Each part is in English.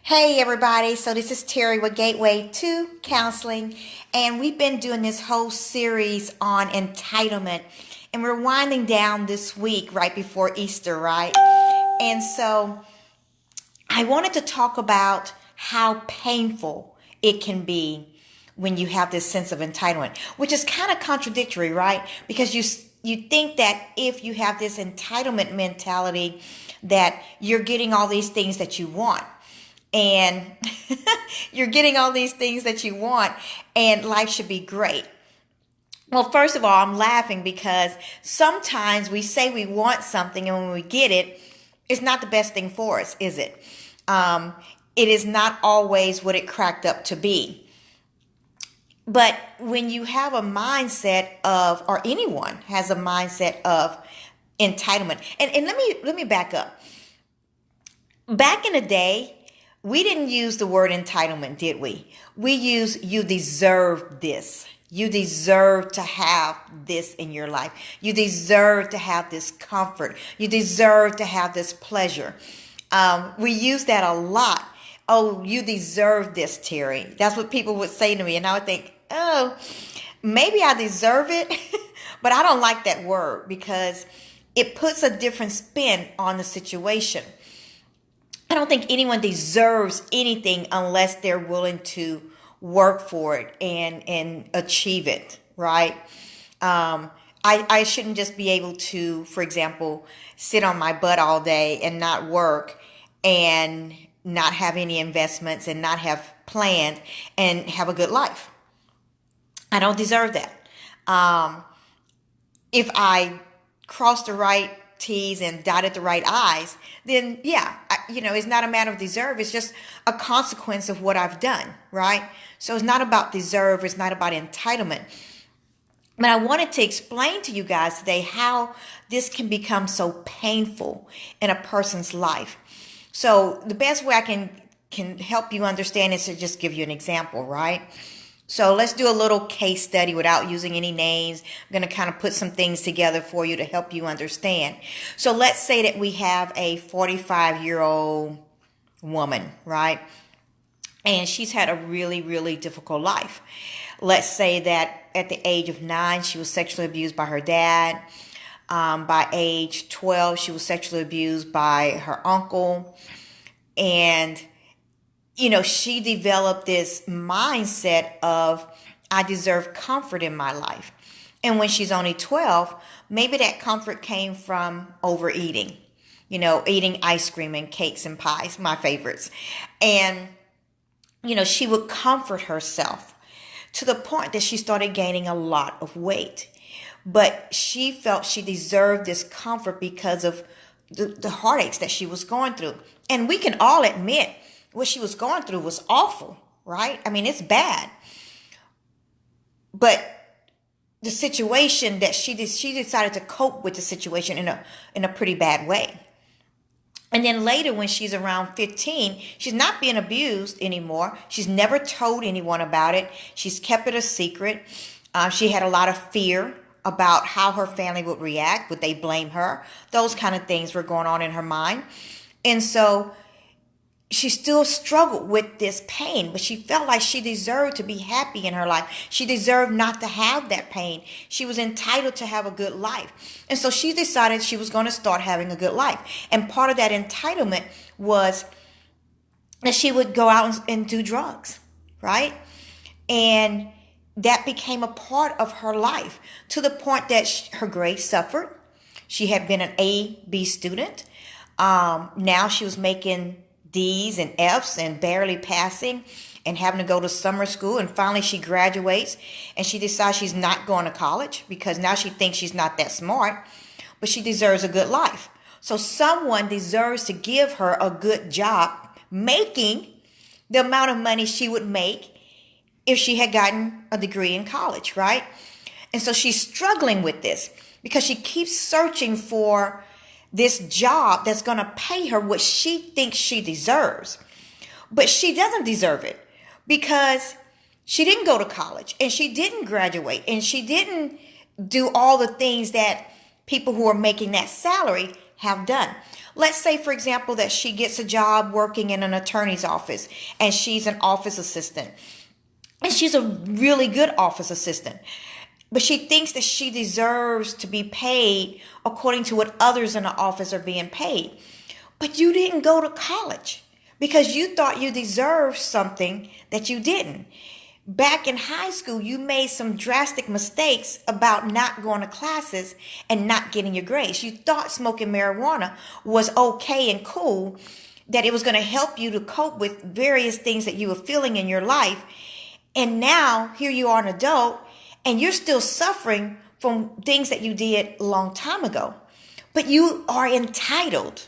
Hey everybody, so this is Terry with Gateway to Counseling, and we've been doing this whole series on entitlement, and we're winding down this week right before Easter, right? And so I wanted to talk about how painful it can be when you have this sense of entitlement, which is kind of contradictory, right? Because you think that if you have this entitlement mentality that you're getting all these things that you want, and you're getting all these things that you want, and life should be great. Well, first of all, I'm laughing because sometimes we say we want something, and when we get it, it's not the best thing for us, is it? It is not always what it cracked up to be. But when you have a mindset of, or anyone has a mindset of entitlement, and let me back up. Back in the day, we didn't use the word entitlement, did we? We use you deserve this. You deserve to have this in your life. You deserve to have this comfort. You deserve to have this pleasure. We use that a lot. Oh, you deserve this, Terry. That's what people would say to me. And I would think, oh, maybe I deserve it. But I don't like that word because it puts a different spin on the situation. I don't think anyone deserves anything unless they're willing to work for it and achieve it, right? I shouldn't just be able to, for example, sit on my butt all day and not work and not have any investments and not have plans and have a good life. I don't deserve that. If I cross the right T's and dotted the right I's, then yeah, it's not a matter of deserve. It's just a consequence of what I've done, right? So it's not about deserve. It's not about entitlement. But I wanted to explain to you guys today how this can become so painful in a person's life. So the best way I can help you understand is to just give you an example, right? So let's do a little case study without using any names. I'm going to kind of put some things together for you to help you understand. So let's say that we have a 45-year-old woman, right? And she's had a really, really difficult life. Let's say that at the age of 9, she was sexually abused by her dad. By age 12, she was sexually abused by her uncle. And she developed this mindset of, I deserve comfort in my life. And when she's only 12, maybe that comfort came from overeating, eating ice cream and cakes and pies, my favorites. And, she would comfort herself to the point that she started gaining a lot of weight. But she felt she deserved this comfort because of the heartaches that she was going through. And we can all admit what she was going through was awful, right? I mean, it's bad. But the situation that she decided to cope with the situation in a pretty bad way. And then later when she's around 15, she's not being abused anymore. She's never told anyone about it. She's kept it a secret. She had a lot of fear about how her family would react. Would they blame her? Those kind of things were going on in her mind. And so she still struggled with this pain, but she felt like she deserved to be happy in her life. She deserved not to have that pain. She was entitled to have a good life. And so she decided she was going to start having a good life. And part of that entitlement was that she would go out and do drugs, right? And that became a part of her life to the point that her grades suffered. She had been an A, B student. Now she was making D's and F's and barely passing and having to go to summer school. And finally she graduates and she decides she's not going to college because now she thinks she's not that smart, but she deserves a good life. So someone deserves to give her a good job making the amount of money she would make if she had gotten a degree in college, right? And so she's struggling with this because she keeps searching for this job that's going to pay her what she thinks she deserves. But she doesn't deserve it because she didn't go to college and she didn't graduate and she didn't do all the things that people who are making that salary have done. Let's say, for example, that she gets a job working in an attorney's office and she's an office assistant. And she's a really good office assistant. But she thinks that she deserves to be paid according to what others in the office are being paid. But you didn't go to college because you thought you deserved something that you didn't. Back in high school, you made some drastic mistakes about not going to classes and not getting your grades. You thought smoking marijuana was okay and cool, that it was going to help you to cope with various things that you were feeling in your life. And now here you are, an adult, and you're still suffering from things that you did a long time ago. But you are entitled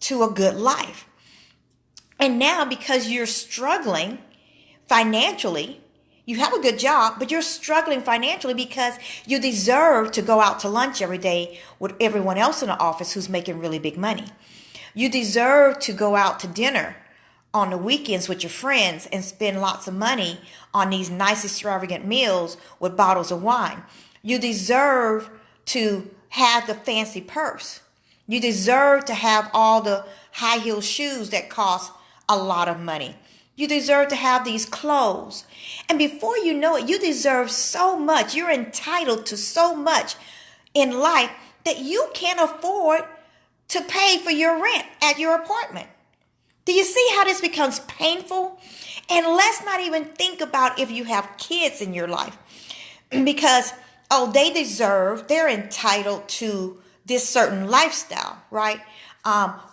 to a good life. And now because you're struggling financially, you have a good job, but you're struggling financially because you deserve to go out to lunch every day with everyone else in the office who's making really big money. You deserve to go out to dinner on the weekends with your friends and spend lots of money on these nice extravagant meals with bottles of wine. You deserve to have the fancy purse. You deserve to have all the high heel shoes that cost a lot of money. You deserve to have these clothes. And before you know it, you deserve so much. You're entitled to so much in life that you can't afford to pay for your rent at your apartment. Do you see how this becomes painful? And let's not even think about if you have kids in your life. Because, they're entitled to this certain lifestyle, right?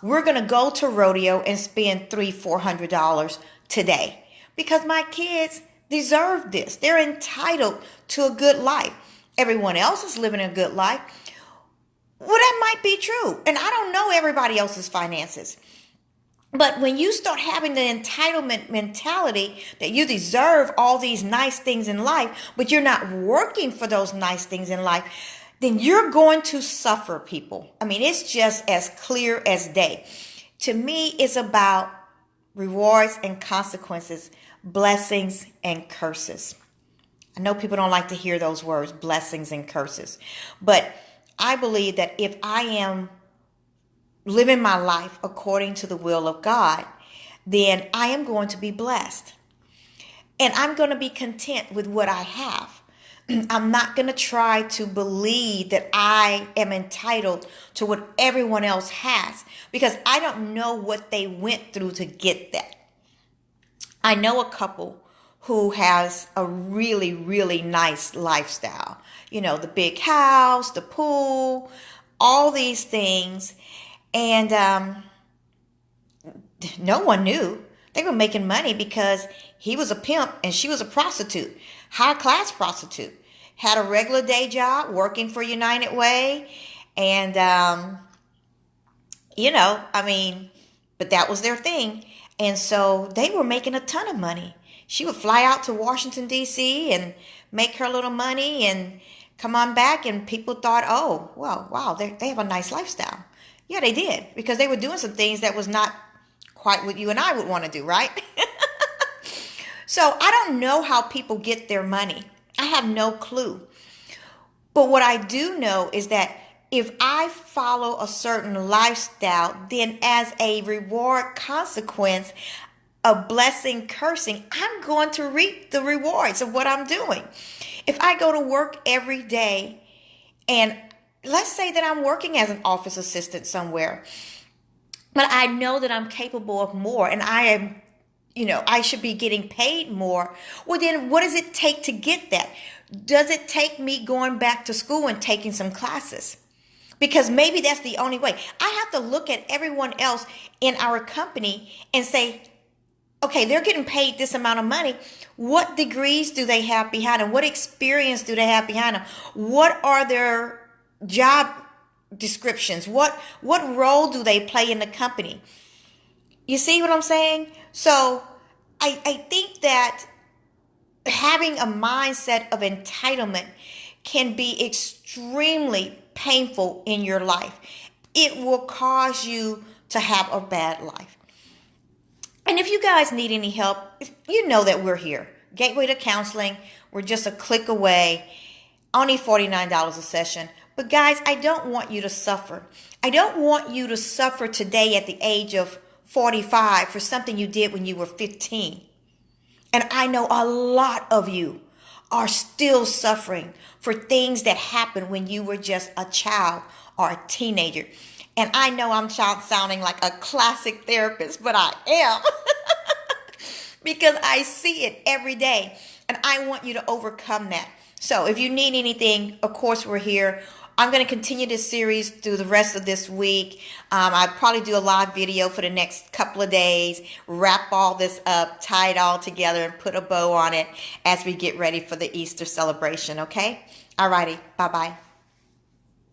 We're going to go to rodeo and spend $300-$400 today because my kids deserve this. They're entitled to a good life. Everyone else is living a good life. Well, that might be true. And I don't know everybody else's finances. But when you start having the entitlement mentality that you deserve all these nice things in life, but you're not working for those nice things in life, then you're going to suffer, people. I mean, it's just as clear as day. To me, it's about rewards and consequences, blessings and curses. I know people don't like to hear those words, blessings and curses. But I believe that if I am living my life according to the will of God, then I am going to be blessed. And I'm going to be content with what I have. I'm not going to try to believe that I am entitled to what everyone else has because I don't know what they went through to get that. I know a couple who has a really, really nice lifestyle. You know, the big house, the pool, all these things. And no one knew. They were making money because he was a pimp and she was a prostitute, high-class prostitute. Had a regular day job working for United Way. And, but that was their thing. And so they were making a ton of money. She would fly out to Washington, D.C. and make her little money and come on back. And people thought, oh, well, wow, they have a nice lifestyle. Yeah, they did, because they were doing some things that was not quite what you and I would want to do, right? So I don't know how people get their money. I have no clue. But what I do know is that if I follow a certain lifestyle, then as a reward consequence of blessing, cursing, I'm going to reap the rewards of what I'm doing. If I go to work every day and let's say that I'm working as an office assistant somewhere, but I know that I'm capable of more and I am, I should be getting paid more. Well, then what does it take to get that? Does it take me going back to school and taking some classes? Because maybe that's the only way. I have to look at everyone else in our company and say, okay, they're getting paid this amount of money. What degrees do they have behind them? What experience do they have behind them? What are their job descriptions? What role do they play in the company? You see what I'm saying? So I think that having a mindset of entitlement can be extremely painful in your life. It will cause you to have a bad life. And if you guys need any help, you know that we're here. Gateway to Counseling. We're just a click away. Only $49 a session. But guys, I don't want you to suffer. I don't want you to suffer today at the age of 45 for something you did when you were 15. And I know a lot of you are still suffering for things that happened when you were just a child or a teenager. And I know I'm sounding like a classic therapist, but I am. Because I see it every day. And I want you to overcome that. So if you need anything, of course, we're here. I'm going to continue this series through the rest of this week. I'll probably do a live video for the next couple of days, wrap all this up, tie it all together, and put a bow on it as we get ready for the Easter celebration, okay? All righty. Bye-bye.